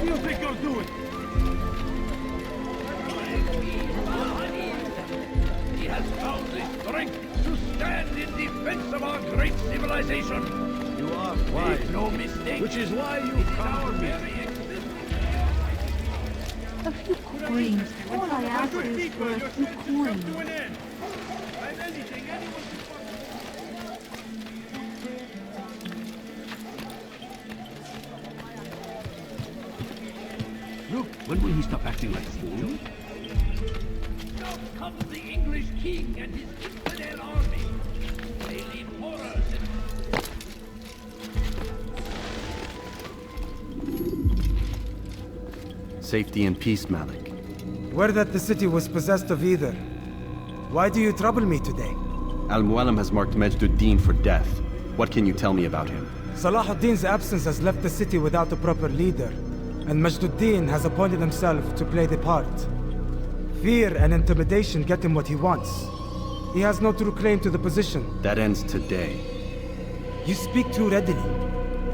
do you think you're doing? He has found the strength to stand in defense of our great civilization. You are wise. Make no mistake. Which is why you come to me. A few coins. All I ask is for a few coins. Look, when will he stop acting like a fool? Now comes the English king and his infidel army. They lead horrors and Safety and peace, Malik. Word that the city was possessed of either. Why do you trouble me today? Al-Mualim has marked Majd Addin for death. What can you tell me about him? Salah ad-Din's absence has left the city without a proper leader, and Majd Addin has appointed himself to play the part. Fear and intimidation get him what he wants. He has no true claim to the position. That ends today. You speak too readily.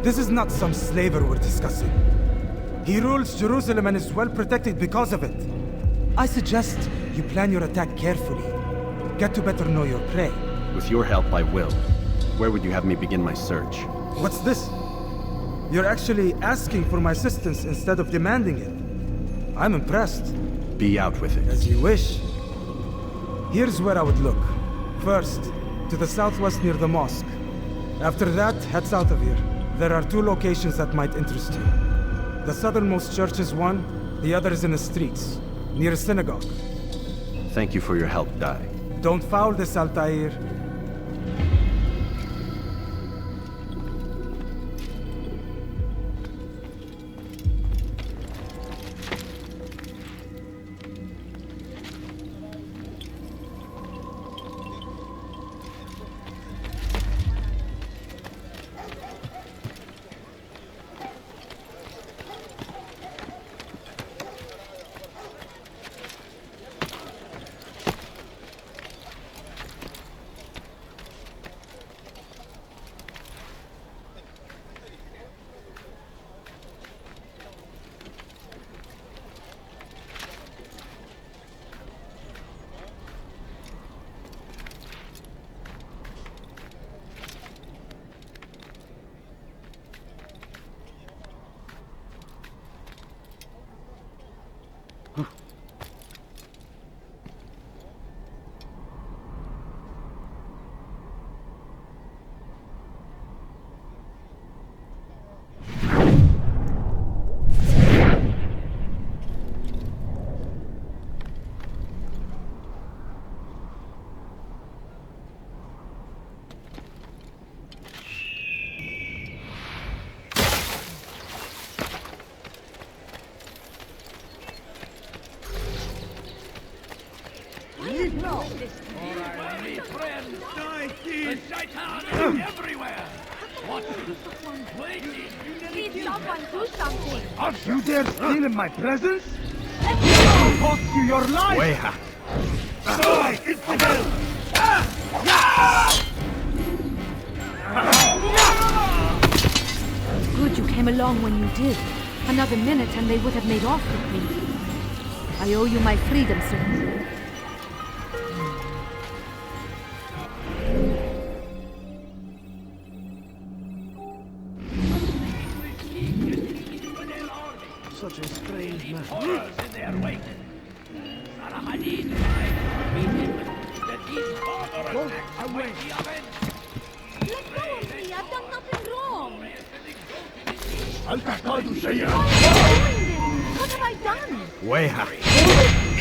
This is not some slaver we're discussing. He rules Jerusalem and is well protected because of it. I suggest you plan your attack carefully. Get to better know your prey. With your help, I will. Where would you have me begin my search? What's this? You're actually asking for my assistance instead of demanding it. I'm impressed. Be out with it. As you wish. Here's where I would look. First, to the southwest near the mosque. After that, head south of here. There are two locations that might interest you. The southernmost church is one, the other is in the streets, near a synagogue. Thank you for your help, Dai. Don't foul this, Altair. You dare steal in my presence? I'll cost you your life! Weha! Die, infidel! Good you came along when you did. Another minute and they would have made off with me. I owe you my freedom, sir. Such a strange man. horrors in their wake. Salah ad-Din tried to beat him, that these barbarous acts might be avenged. Let go of me, I've done nothing wrong. هل تحتاج شيئا؟ What have I done? Weha!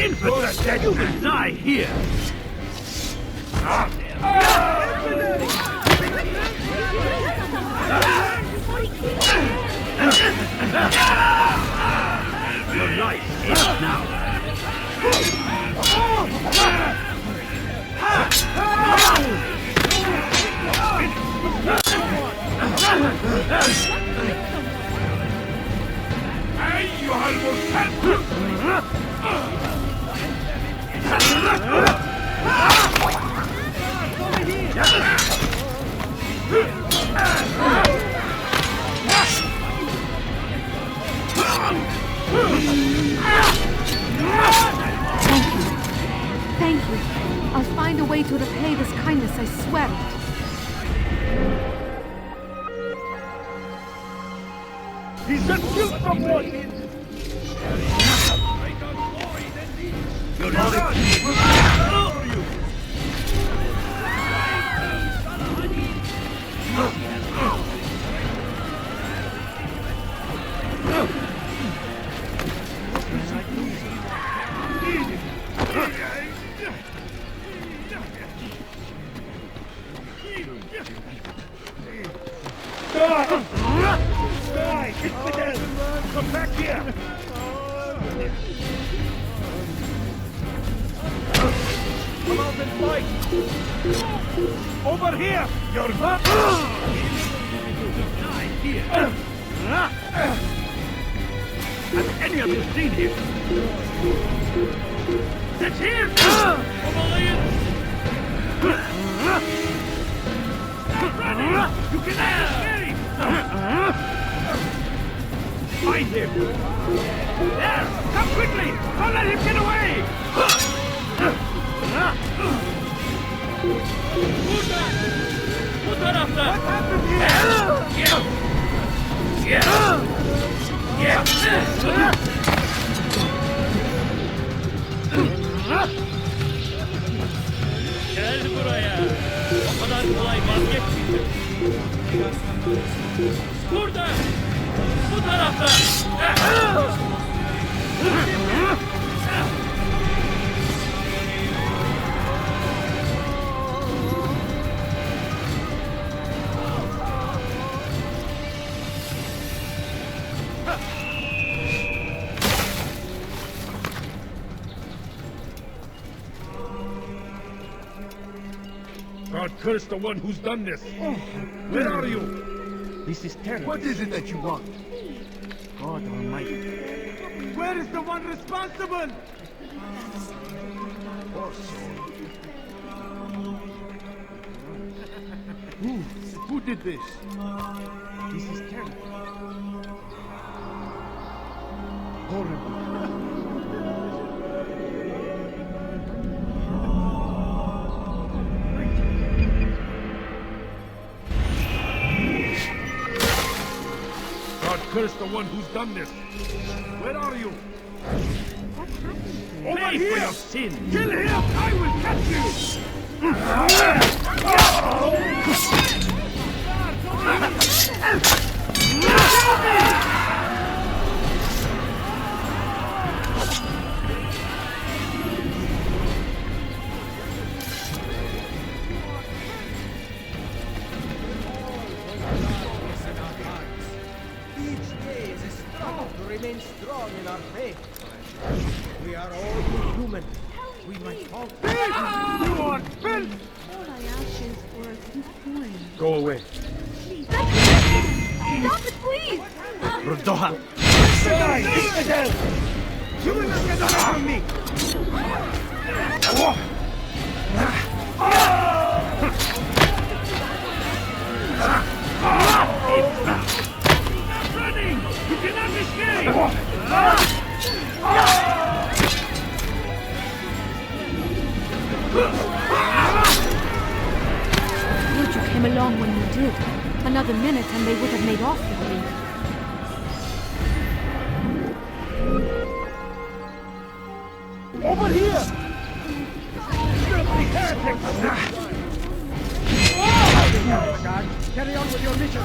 Infidel, you will die here! Your life is now. أيها المسلم I swear it. He's just killed someone! You're not Die! Infidel! Come back here! Come out and fight! Over here! You're not... die here. Have any of you seen him? That's him! Stop running! You cannot escape! Find him! There! Come quickly! Don't let him get away! What happened here? Gel buraya. O kadar kolay vazgeçmeyeceğim. Burada! Bu tarafta! God curse the one who's done this! Where are you? This is terrible. What is it that you want? God Almighty. Where is the one responsible? Poor soul. Who did this? This is terrible. Horrible. God curse the one who's done this! Where are you? What happened? Over Pay here! for your sin! Kill him! I will catch you! Each day is a struggle to remain strong in our faith. We are all human. We might fall. You are filth! All I ask is for a few coins. Go away. Please. Stop it, please! Ruddoha! Die, infidel! You will not get away from me! Stop running! You cannot escape! Would you came along when you did? Another minute and they would have made off with me. Over here! Filthy heretics! Carry on with your mission.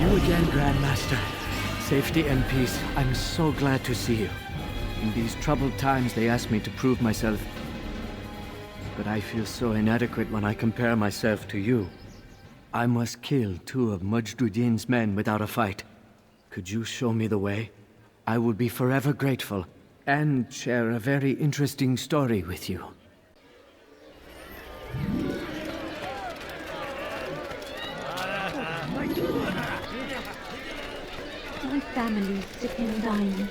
You again, Grandmaster. Safety and peace. I'm so glad to see you. In these troubled times, they asked me to prove myself. But I feel so inadequate when I compare myself to you. I must kill 2 of Majd Addin's men without a fight. Could you show me the way? I will be forever grateful, and share a very interesting story with you. My family's sick and dying.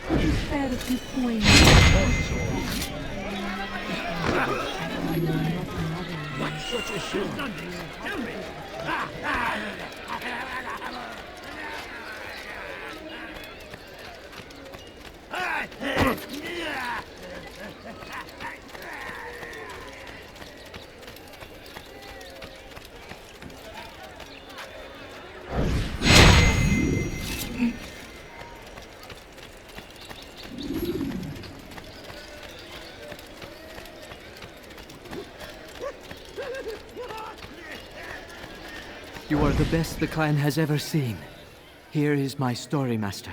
Could you spare a few coins? What such a shame? Tell me! You are the best the clan has ever seen. Here is my story, Master.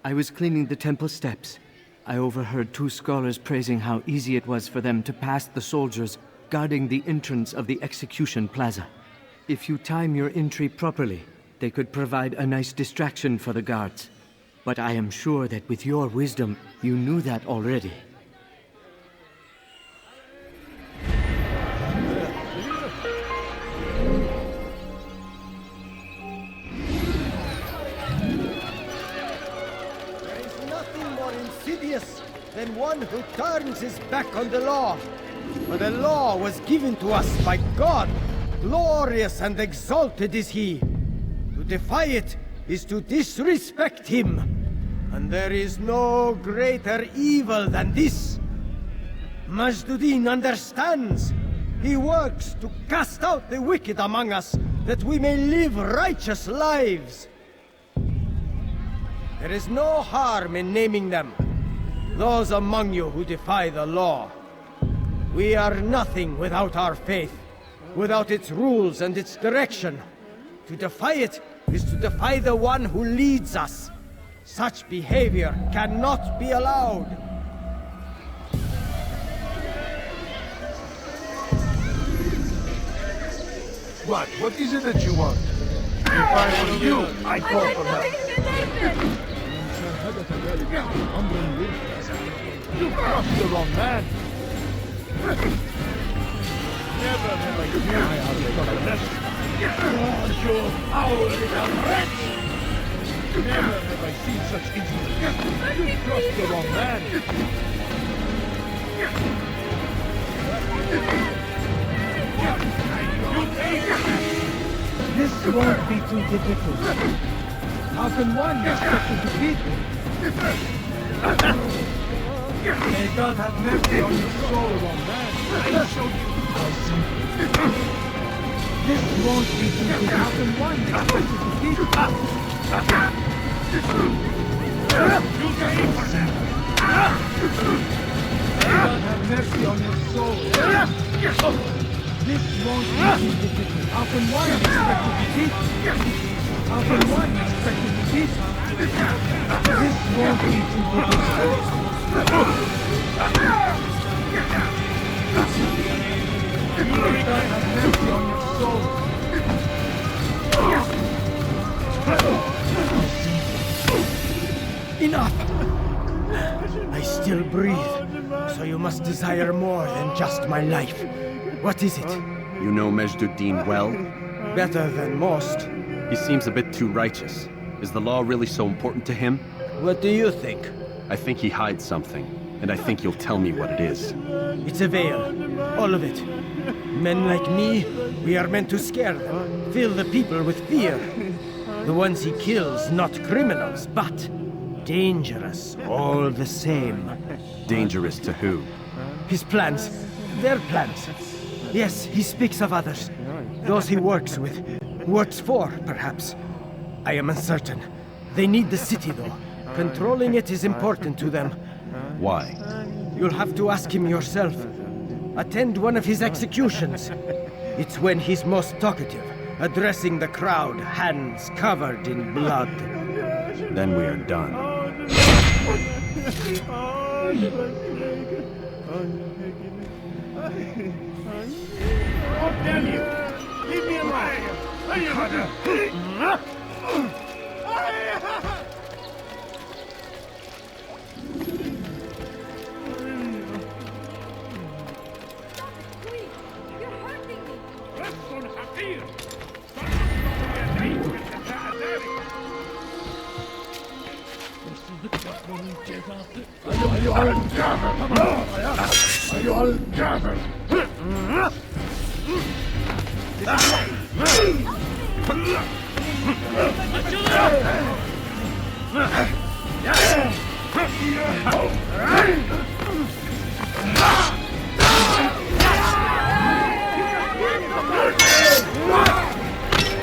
I was cleaning the temple steps. I overheard two scholars praising how easy it was for them to pass the soldiers guarding the entrance of the execution plaza. If you time your entry properly, they could provide a nice distraction for the guards. But I am sure that with your wisdom, you knew that already. Than one who turns his back on the law. For the law was given to us by God. Glorious and exalted is he. To defy it is to disrespect him. And there is no greater evil than this. Majd Addin understands. He works to cast out the wicked among us, that we may live righteous lives. There is no harm in naming them. Those among you who defy the law. We are nothing without our faith, without its rules and its direction. To defy it is to defy the one who leads us. Such behavior cannot be allowed. What is it that you want? If I were you, I'd call for help. You crossed the wrong man. Never have I seen you foul little wretch. Never have I seen such insolence. You crossed the wrong man. This won't be too difficult. How can one expect to defeat me? May God have mercy on your soul, wrong man. I'll show you. This won't be too difficult. How can one expect to defeat me? You pay for that. May God have mercy on your soul. This won't be too difficult. How can one expect to defeat me? How can one expect to defeat me? This won't be too difficult. May God have mercy on your soul. Enough! I still breathe, so you must desire more than just my life. What is it? You know Majd Addin well? Better than most. He seems a bit too righteous. Is the law really so important to him? What do you think? I think he hides something, and I think you'll tell me what it is. It's a veil. All of it. Men like me, we are meant to scare them, fill the people with fear. The ones he kills, not criminals, but dangerous all the same. Dangerous to who? His plans. Their plans. Yes, he speaks of others. Those he works with. Works for, perhaps. I am uncertain. They need the city, though. Controlling it is important to them. Why? You'll have to ask him yourself. Attend one of his executions. It's when he's most talkative, addressing the crowd, hands covered in blood. Then we are done. Oh, damn you! Leave me alone!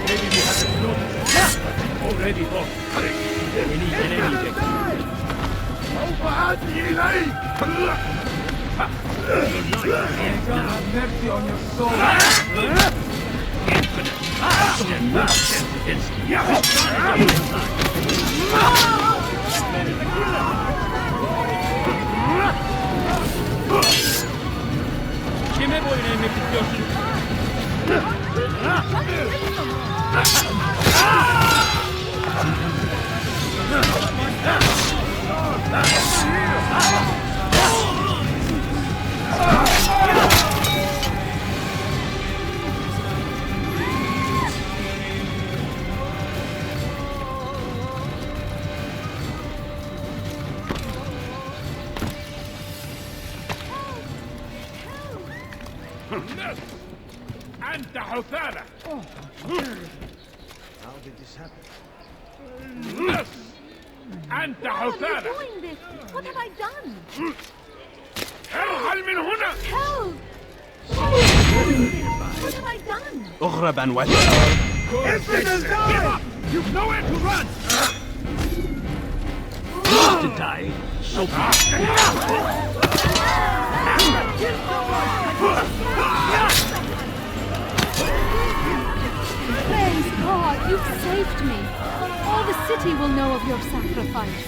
Maybe we haven't noticed. Already lost. We need an enemy. سوف آتي إليك. God have mercy on your soul. Kime boyun eğmek istiyorsun? أنت حثالة. How did this happen? أنت Why are you حثالة. doing this? What have I done? ارحل من هنا. Help! What have I done? اغرب عن وجهي. Give up. You've nowhere to run. To die. So Praise God, you've saved me. All the city will know of your sacrifice.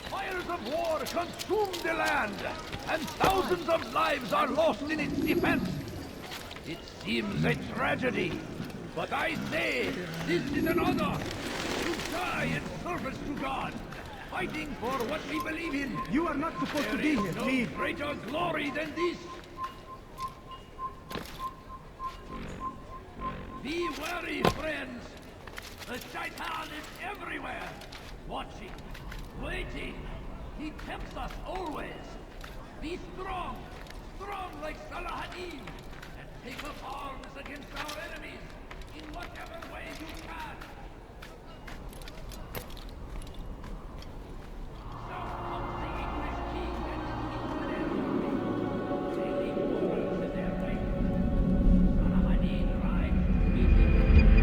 Fires of war consume the land, and thousands of lives are lost in its defense. It seems a tragedy, but I say this is an honor to die in service to God, fighting for what we believe in. You are not supposed to be here, no leave. greater glory than this. Be wary, friends. The Shaitan is everywhere, watching, waiting. He tempts us always. Be strong, strong like Saladin, and take up arms against our enemies in whatever way you can. Some of the English king and his infidels, they leave orders in their wake. Saladin rides, meeting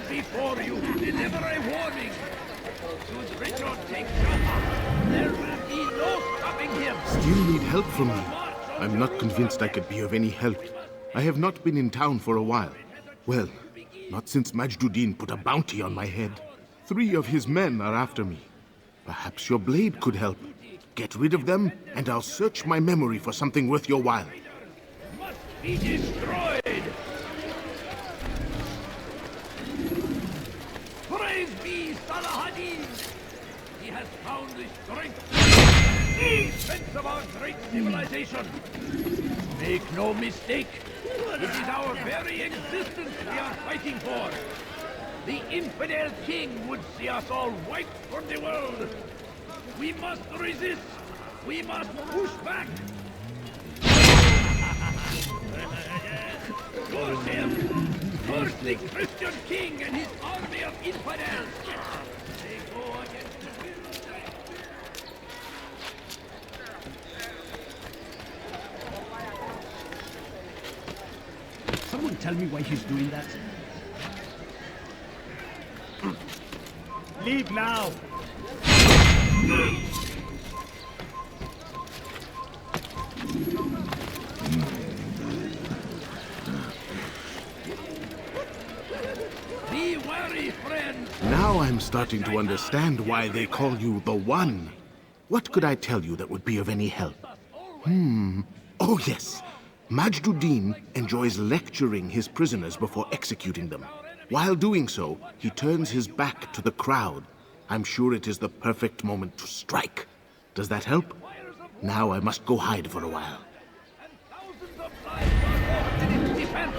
before you, deliver a warning. Should Richard take Jaffa, there will be no stopping him. Still need help from me. I'm not convinced I could be of any help. I have not been in town for a while. Well, not since Majd Addin put a bounty on my head. 3 of his men are after me. Perhaps your blade could help. Get rid of them, and I'll search my memory for something worth your while. Must be destroyed. Praise be Saladin! He has found the strength, the defense of our great civilization. Make no mistake, it is our very existence we are fighting for. The infidel king would see us all wiped from the world. We must resist. We must push back. Curse him! Curse the Christian king and his army of infidels! They go against the will of God. Someone tell me why he's doing that? Leave now! Be wary, friend! Now I'm starting to understand why they call you the One. What could I tell you that would be of any help? Oh yes. Majd Addin enjoys lecturing his prisoners before executing them. While doing so, he turns his back to the crowd. I'm sure it is the perfect moment to strike. Does that help? Fires of Now I must go hide for a while. And thousands of lives are lost in its defense.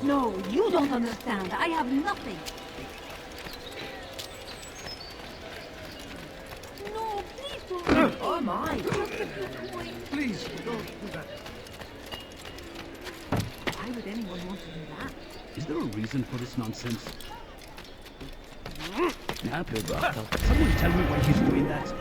No, you don't understand. I have nothing. No, please don't. Oh my. Please, don't do that. Why would anyone want to do that? Is there a reason for this nonsense? Someone tell me why he's doing that.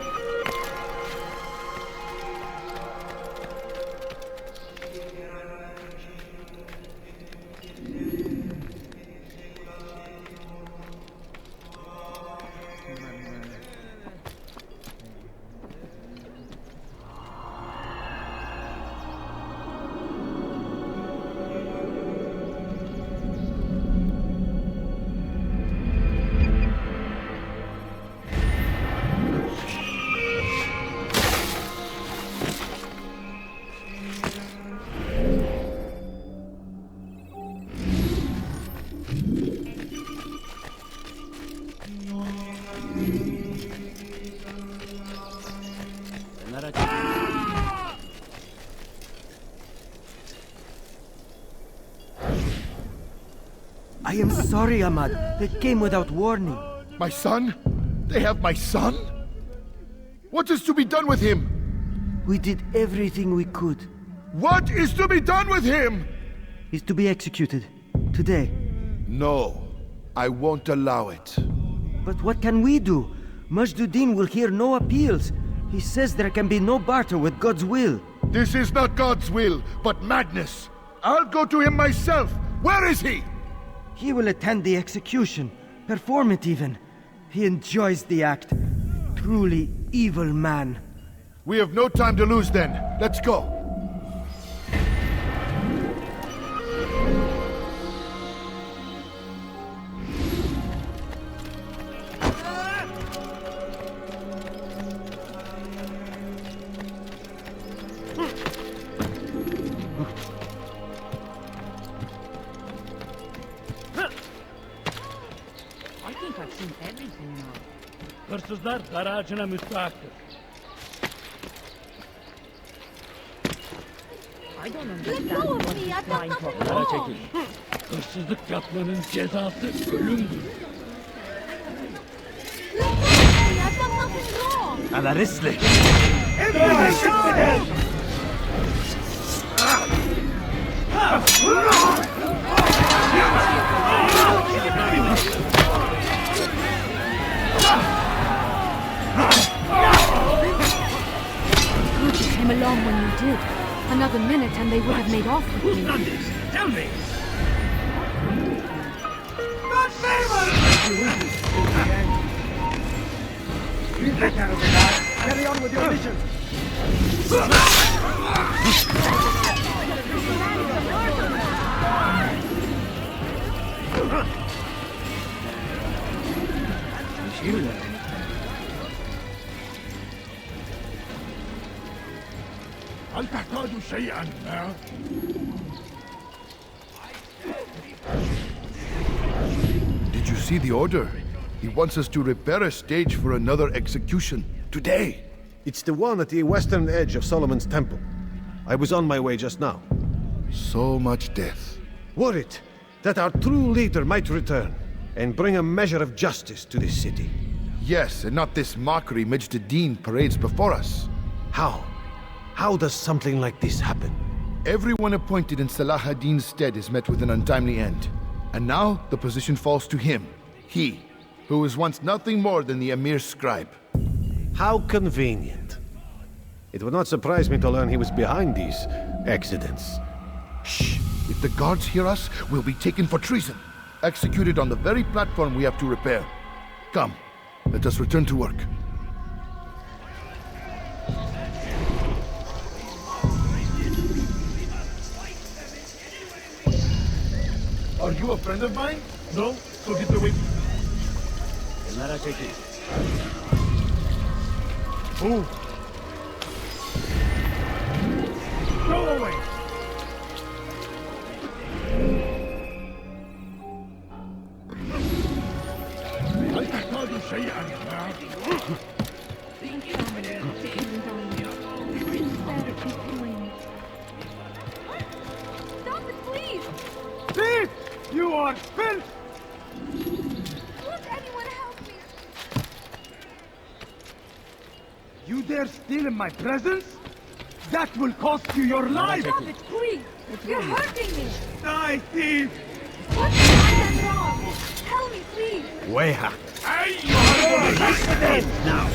I am sorry, Ahmad. They came without warning. My son? They have my son? What is to be done with him? We did everything we could. What is to be done with him? He's to be executed. Today. No, I won't allow it. But what can we do? Majd Addin will hear no appeals. He says there can be no barter with God's will. This is not God's will, but madness. I'll go to him myself. Where is he? He will attend the execution. Perform it even. He enjoys the act. Truly evil man. We have no time to lose then. Let's go. Hırsızlar dar ağacına müstahaktır. I don't understand what he's trying to Dara çekil. Hırsızlık yapmanın cezası ölümdür. I've done nothing wrong. على رسلك. You came along when you did. Another minute and they would have made off with Who's me. done this? Tell me! Carry on with your mission. هل تحتاج شيئا ما؟ Did you see the order? He wants us to repair a stage for another execution. Today. It's the one at the western edge of Solomon's temple. I was on my way just now. So much death. Worried that our true leader might return and bring a measure of justice to this city. Yes, and not this mockery Majd Addin parades before us. How? How does something like this happen? Everyone appointed in Salah ad-Din's stead is met with an untimely end. And now the position falls to him. He, who was once nothing more than the Emir's scribe. How convenient. It would not surprise me to learn he was behind these accidents. Shh! If the guards hear us, we'll be taken for treason. Executed on the very platform we have to repair. Come, let us return to work. Are you a friend of mine? No? So get away. Move! Go away! هل تحتاج شيئا ما؟ Stop it, please! Thief! You are filth! Won't anyone help me? You dare steal in my presence? That will cost you your life! Stop it, please! You're hurting me! Die, thief! What have I done wrong? Tell me, please! Wayha! Now!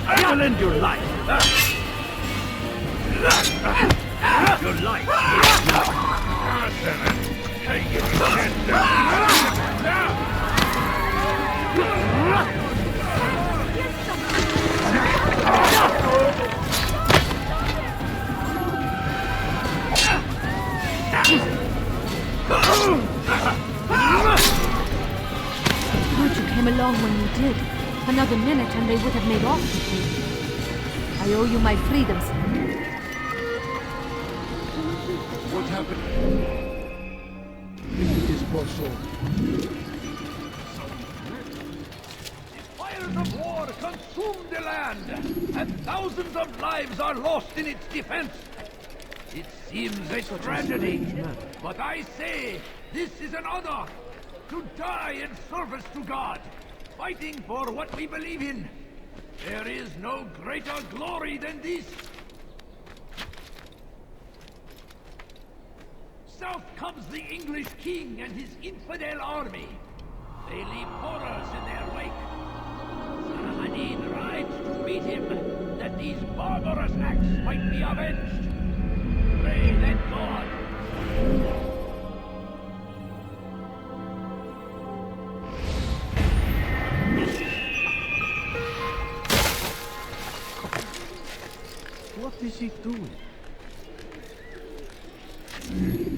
I will end your life! Your life is now! Take Good you came along when you did. Another minute and they would have made off with me. I owe you my freedoms. What happened? This poor soul. Fires of war consume the land, and thousands of lives are lost in its defense. It seems a tragedy, but I say this is an honor to die in service to God, fighting for what we believe in. There is no greater glory than this. South comes the English king and his infidel army. They leave horrors in their wake. Salah ad-Din rides to meet him, that these barbarous acts might be avenged. Pray that God... What is he doing?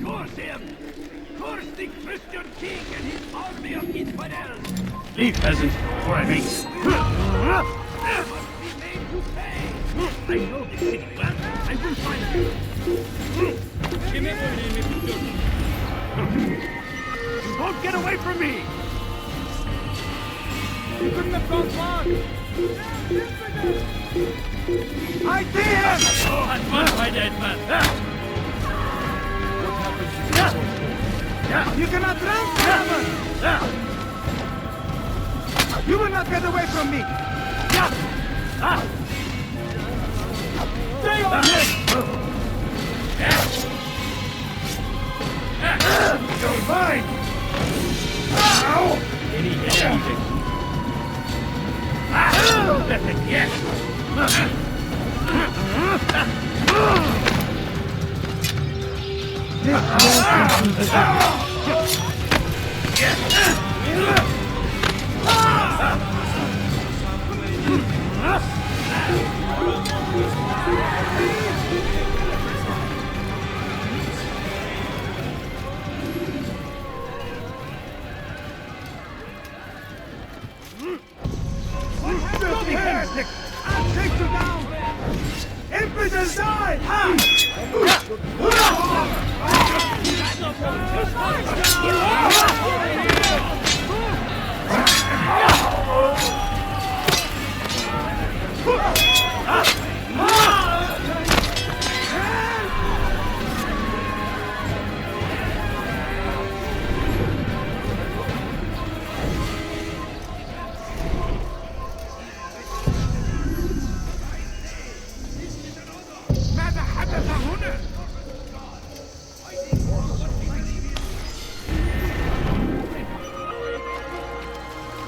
Curse him! Curse the Christian king and his army of infidels! Leave peasants for I meet. Must be made to pay! I know this city well. I will find you. You won't get away from me! You couldn't have gone far! I see him! Oh, that's my dead man! What happens to you? You cannot run, Desmond! You will not get away from me! Stay on him! You're mine! Yes! I'll take you down! Infidels die!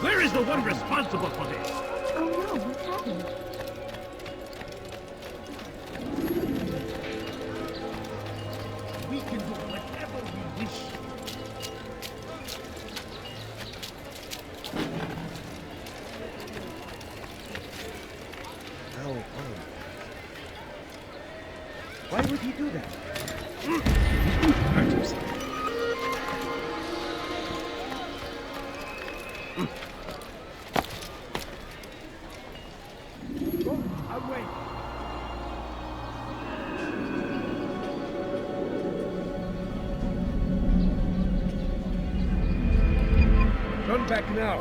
Where is the one responsible for this? Oh no, what's happened? We can do whatever we wish. Hurt himself. Away! Turn back now.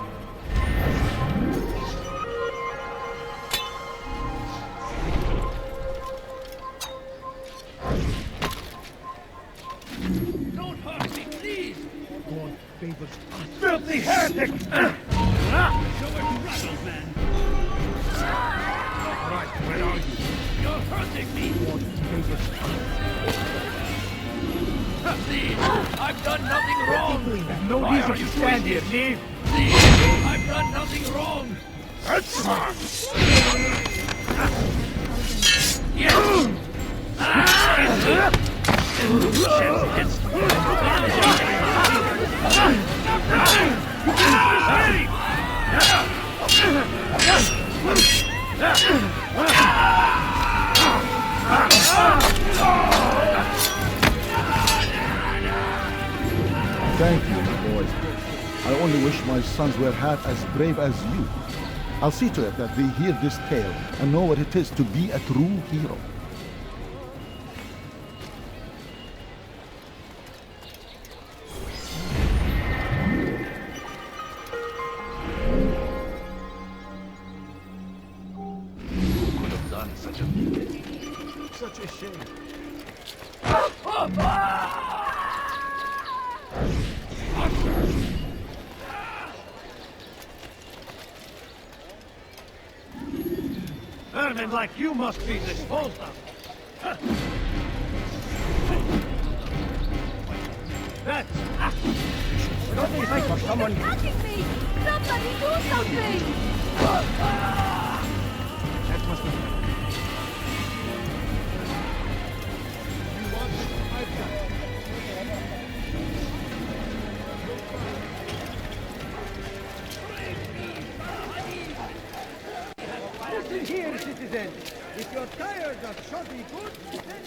Don't hurt me, please! God favors us. Filthy heretic! Show where to run, old man! Right, where are you? You're hurting me! God favors us. Please! I've done nothing wrong! No Why reason are to you stand doing here, this? leave. Please! I've done nothing wrong! Thank you, my boys. I only wish my sons were half as brave as you. I'll see to it that they hear this tale and know what it is to be a true hero. Who could have done such a thing? Such a shame. Vermin like you must be disposed of. That's... Don't you think of someone... Attacking me! Somebody do something! That must be... Listen here, citizen. If you're tired of shoddy goods, then...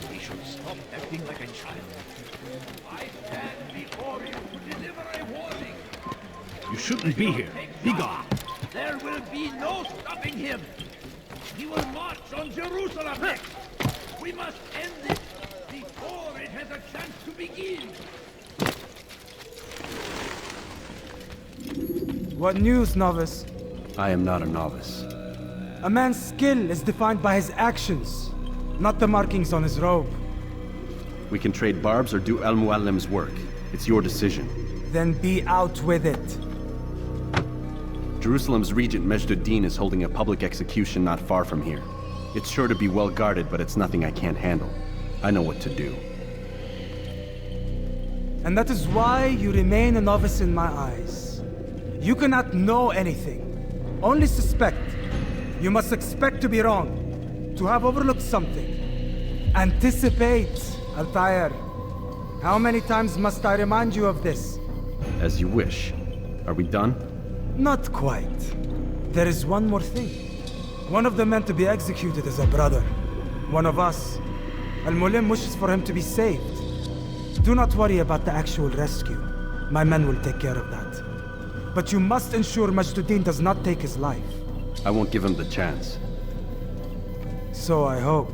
We should stop acting like a child. I stand before you to deliver a warning. You shouldn't be here. Be gone. There will be no stopping him. He will march on Jerusalem next. We must end this before it has a chance to begin. What news, novice? I am not a novice. A man's skill is defined by his actions, not the markings on his robe. We can trade barbs or do Al-Muallim's work. It's your decision. Then be out with it. Jerusalem's regent Majd Addin is holding a public execution not far from here. It's sure to be well guarded, but it's nothing I can't handle. I know what to do. And that is why you remain a novice in my eyes. You cannot know anything, only suspect. You must expect to be wrong, to have overlooked something. Anticipate, Altair. How many times must I remind you of this? As you wish. Are we done? Not quite. There is one more thing. One of the men to be executed is a brother. One of us. Al-Mulim wishes for him to be saved. Do not worry about the actual rescue. My men will take care of that. But you must ensure Majd Addin does not take his life. I won't give him the chance. So I hope.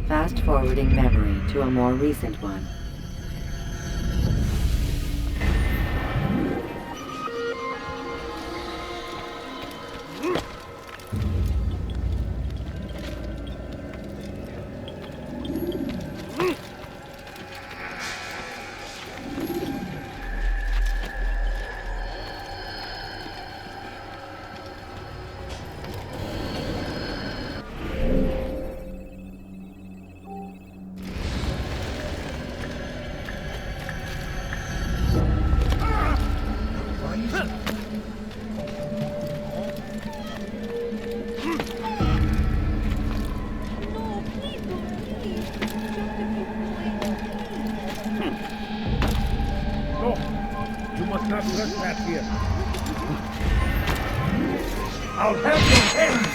Fast-forwarding memory to a more recent one. not trespass here. I'll have your head!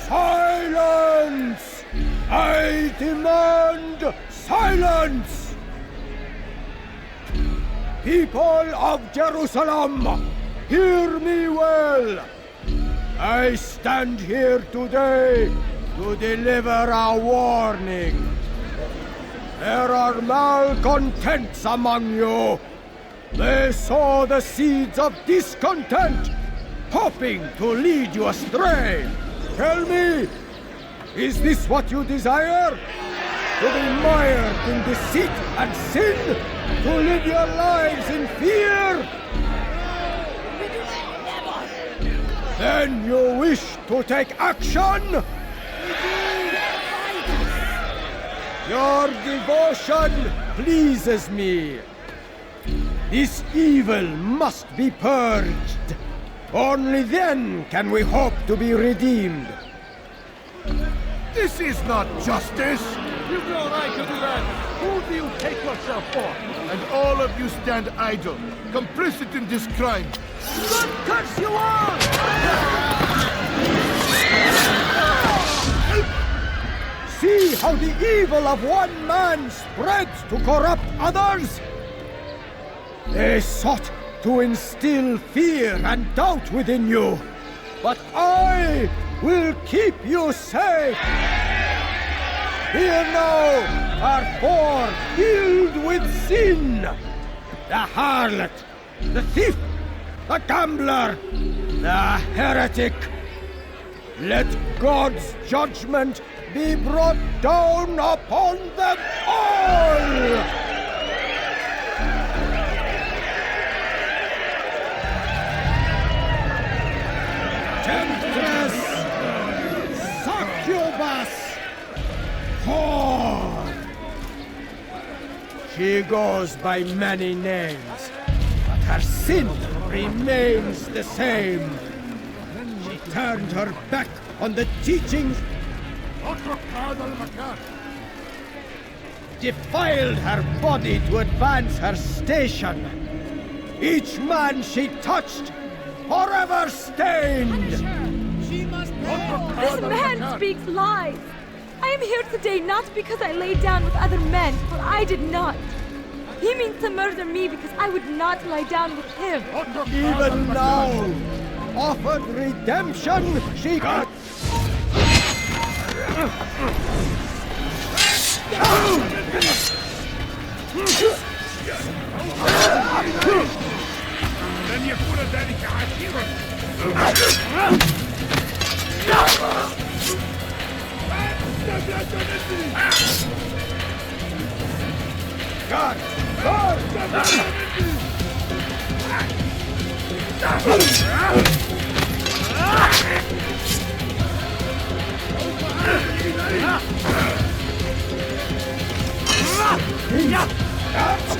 Silence! I demand silence! People of Jerusalem, hear me well! I stand here today to deliver a warning. There are malcontents among you. They sow the seeds of discontent, hoping to lead you astray. Tell me, is this what you desire? To be mired in deceit and sin? To live your lives in fear? Then you wish to take action? Your devotion pleases me. This evil must be purged. Only then can we hope to be redeemed. This is not justice! You've no right to do that! Who do you take yourself for? And all of you stand idle, complicit in this crime. God curse you all! See how the evil of one man spreads to corrupt others? They sought to instill fear and doubt within you, but I will keep you safe. Here now are four filled with sin. The harlot, the thief, the gambler, the heretic. Let God's judgment be brought down upon them all! Temptress, succubus, whore. She goes by many names, but her sin remains the same. She turned her back on the teachings, defiled her body to advance her station. Each man she touched, forever stained! This man speaks lies! I am here today not because I lay down with other men, for I did not. He means to murder me because I would not lie down with him. Even now, offered redemption, she got... لن يكون ذلك عسيرا. God!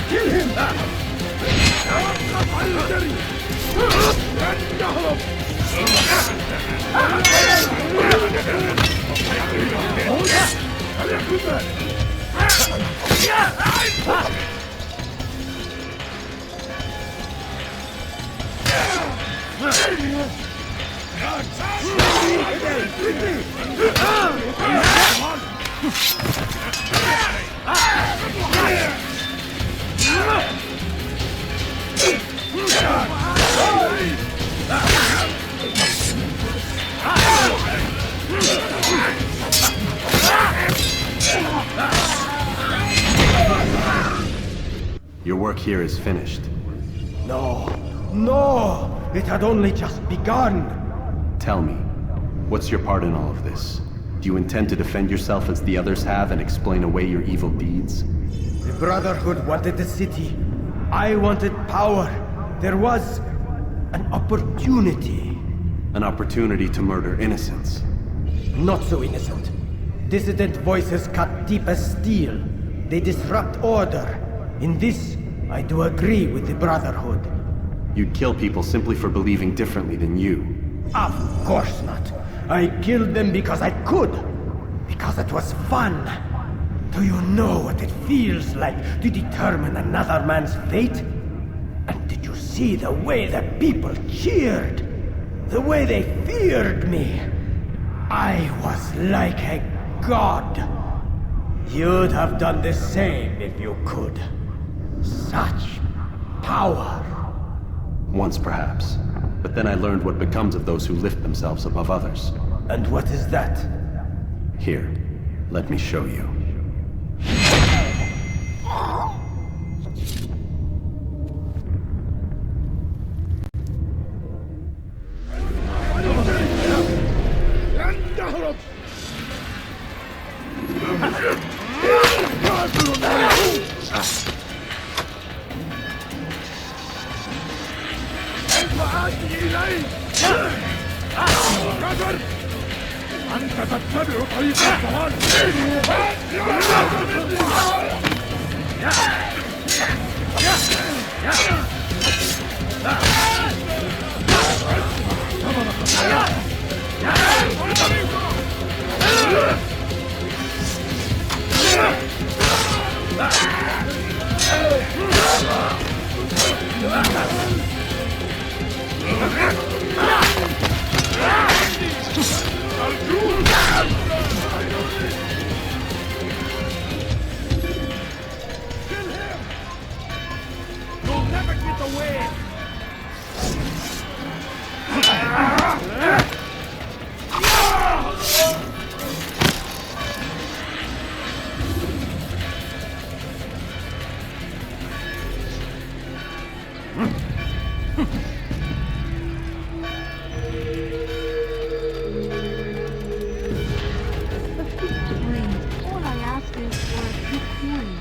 Kill him! Your work here is finished. No, no! It had only just begun! Tell me, what's your part in all of this? Do you intend to defend yourself as the others have and explain away your evil deeds? The Brotherhood wanted the city. I wanted power. There was an opportunity. An opportunity to murder innocents. Not so innocent. Dissident voices cut deep as steel. They disrupt order. In this, I do agree with the Brotherhood. You'd kill people simply for believing differently than you. Of course not. I killed them because I could. Because it was fun. Do you know what it feels like to determine another man's fate? And did you see the way the people cheered? The way they feared me? I was like a god. You'd have done the same if you could. Such power. Once perhaps. But then I learned what becomes of those who lift themselves above others. And what is that? Here, let me show you. أنت تتبع طريق الطغاة. You'll never get away! All I ask is for a few coins.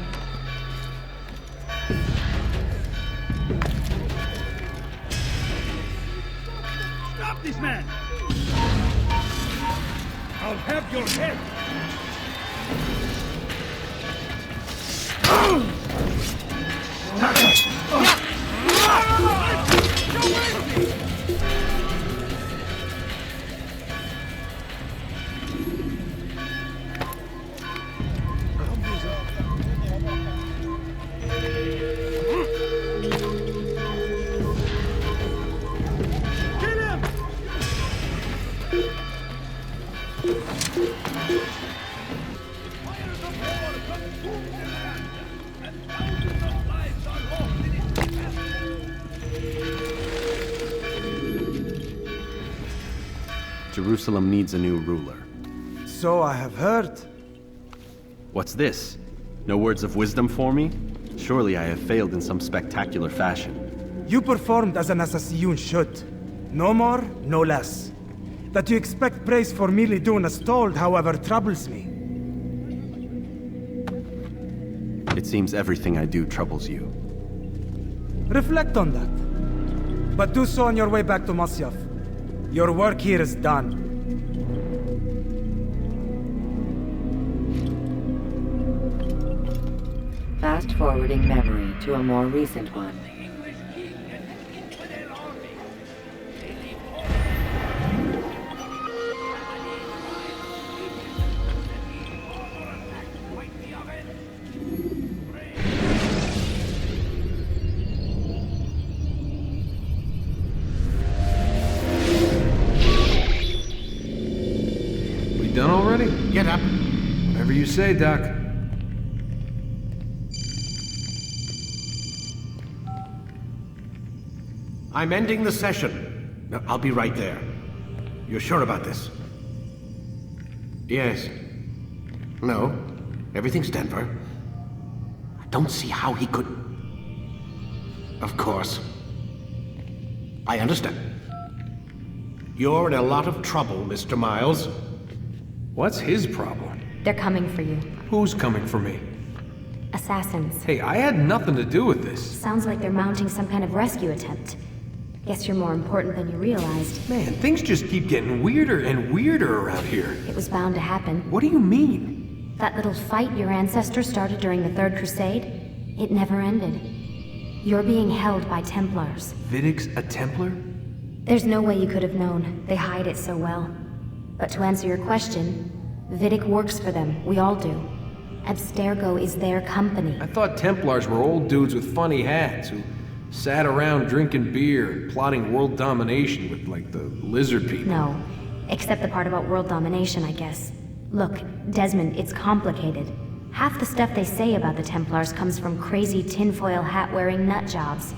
Stop this man! I'll have your head! Jerusalem needs a new ruler. So I have heard. What's this? No words of wisdom for me? Surely I have failed in some spectacular fashion. You performed as an assassin should. No more, no less. That you expect praise for merely doing as told, however, troubles me. It seems everything I do troubles you. Reflect on that. But do so on your way back to Masyaf. Your work here is done. Fast-forwarding memory to a more recent one. Done already? Get up. Whatever you say, Doc. I'm ending the session. No, I'll be right there. You're sure about this? Yes. No. Everything's Denver. I don't see how he could... Of course. I understand. You're in a lot of trouble, Mr. Miles. What's his problem? They're coming for you. Who's coming for me? Assassins. Hey, I had nothing to do with this. Sounds like they're mounting some kind of rescue attempt. Guess you're more important than you realized. Man, things just keep getting weirder and weirder around here. It was bound to happen. What do you mean? That little fight your ancestors started during the Third Crusade, it never ended. You're being held by Templars. Vidic's a Templar? There's no way you could have known. They hide it so well. But to answer your question, Vidic works for them. We all do. Abstergo is their company. I thought Templars were old dudes with funny hats who sat around drinking beer, plotting world domination with, like, the lizard people. No. Except the part about world domination, I guess. Look, Desmond, it's complicated. Half the stuff they say about the Templars comes from crazy tinfoil hat-wearing nutjobs.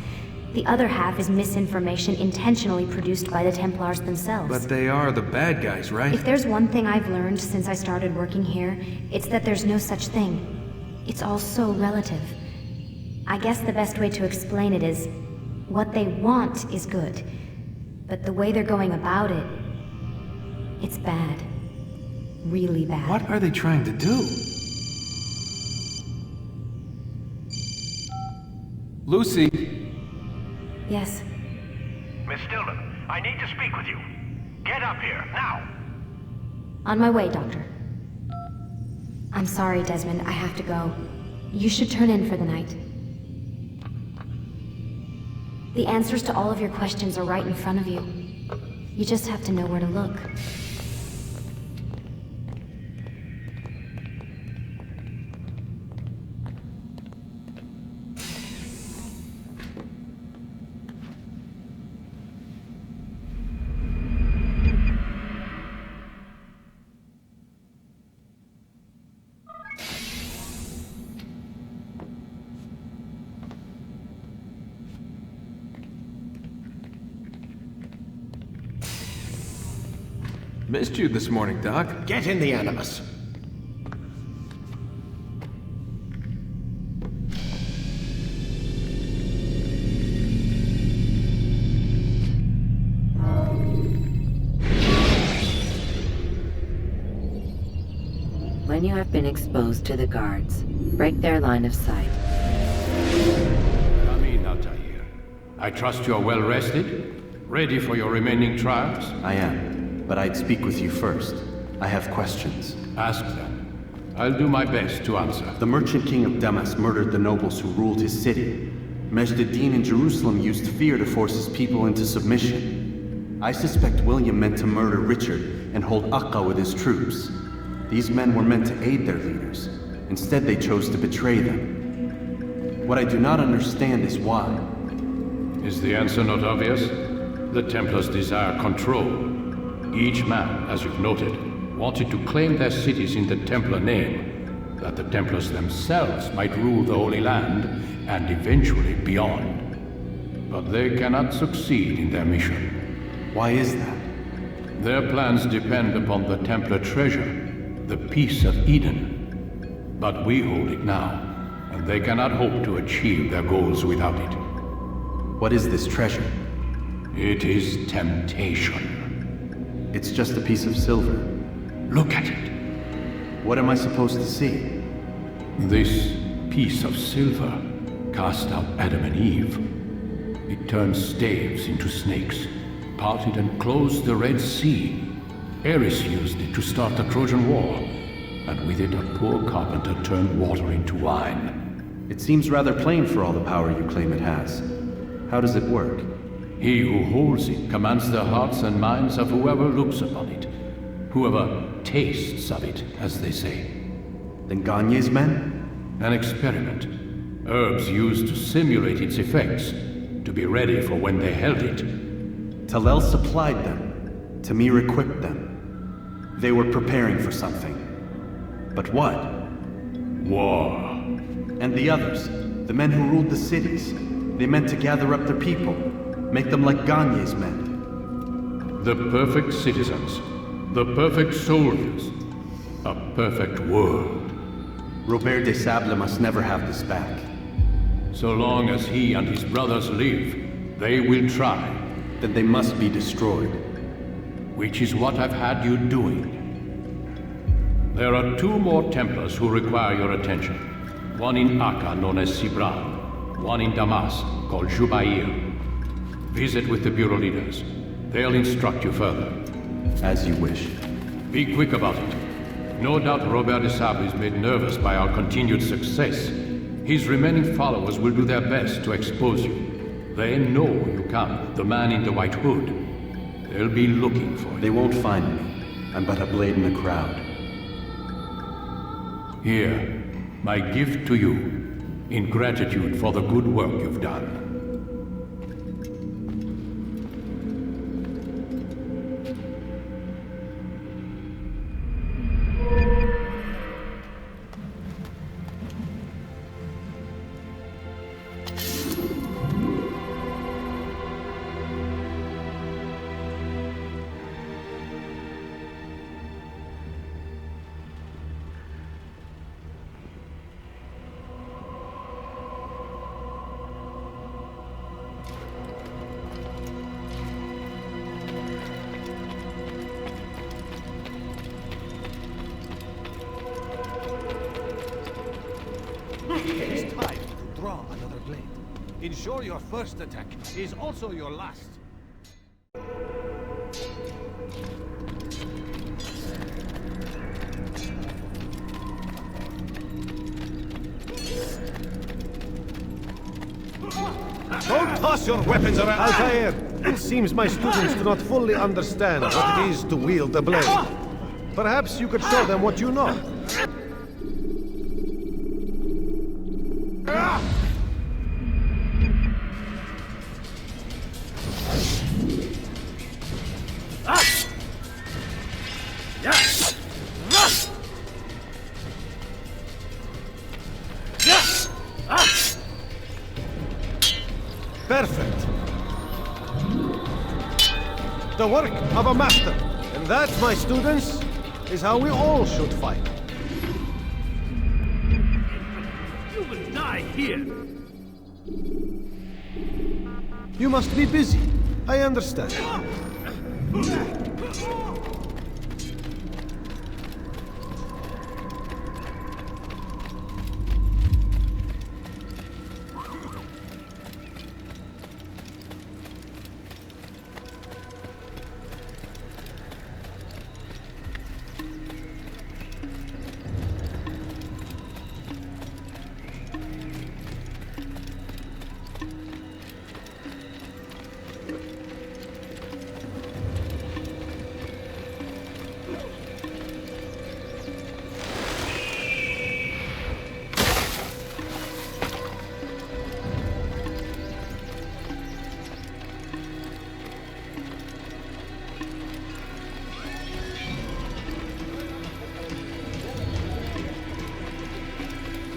The other half is misinformation intentionally produced by the Templars themselves. But they are the bad guys, right? If there's one thing I've learned since I started working here, it's that there's no such thing. It's all so relative. I guess the best way to explain it is, what they want is good. But the way they're going about it, it's bad. Really bad. What are they trying to do? Lucy! Yes? Miss Stillman, I need to speak with you. Get up here, now! On my way, Doctor. I'm sorry, Desmond, I have to go. You should turn in for the night. The answers to all of your questions are right in front of you. You just have to know where to look. Missed you this morning, Doc. Get in the Animus. When you have been exposed to the guards, break their line of sight. Come in, Altair. I trust you're well rested? Ready for your remaining trials? I am, but I'd speak with you first. I have questions. Ask them. I'll do my best to answer. The merchant king of Damascus murdered the nobles who ruled his city. Majd Addin in Jerusalem used fear to force his people into submission. I suspect William meant to murder Richard and hold Aqqa with his troops. These men were meant to aid their leaders. Instead, they chose to betray them. What I do not understand is why. Is the answer not obvious? The Templars desire control. Each man, as you've noted, wanted to claim their cities in the Templar name, that the Templars themselves might rule the Holy Land and eventually beyond. But they cannot succeed in their mission. Why is that? Their plans depend upon the Templar treasure, the Peace of Eden. But we hold it now, and they cannot hope to achieve their goals without it. What is this treasure? It is temptation. It's just a piece of silver. Look at it. What am I supposed to see? This piece of silver cast out Adam and Eve. It turned staves into snakes, parted and closed the Red Sea. Ares used it to start the Trojan War, and with it a poor carpenter turned water into wine. It seems rather plain for all the power you claim it has. How does it work? He who holds it commands the hearts and minds of whoever looks upon it. Whoever tastes of it, as they say. Then Gagne's men? An experiment. Herbs used to simulate its effects, to be ready for when they held it. Talel supplied them. Tamir equipped them. They were preparing for something. But what? War. And the others, the men who ruled the cities, they meant to gather up their people, make them like Gagne's men. The perfect citizens, the perfect soldiers, a perfect world. Robert de Sable must never have this back. So long as he and his brothers live, they will try. Then they must be destroyed. Which is what I've had you doing. There are 2 more Templars who require your attention. One in Akka, known as Sibran. One in Damascus, called Jubair. Visit with the Bureau leaders. They'll instruct you further. As you wish. Be quick about it. No doubt Robert de Sable is made nervous by our continued success. His remaining followers will do their best to expose you. They know you come, the man in the white hood. They'll be looking for you. They won't find me. I'm but a blade in the crowd. Here, my gift to you, in gratitude for the good work you've done. It is time to draw another blade. Ensure your first attack is also your last. Don't toss your weapons around! Altair, it seems my students do not fully understand what it is to wield a blade. Perhaps you could show them what you know. Perfect. The work of a master. And that, my students, is how we all should fight. You will die here. You must be busy. I understand.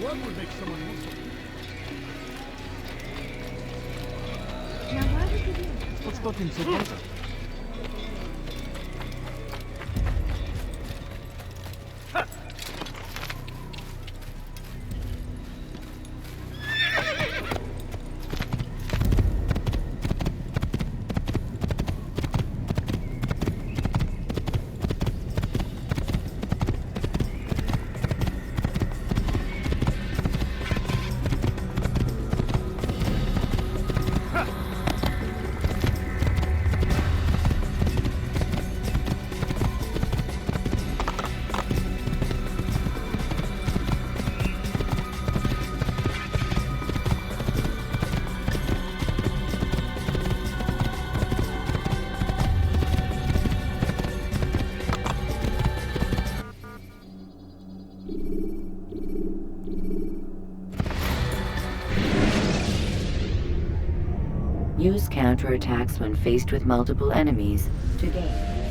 What would make someone else? Now why would you do that? What's got him so bothered? Use counterattacks when faced with multiple enemies to gain.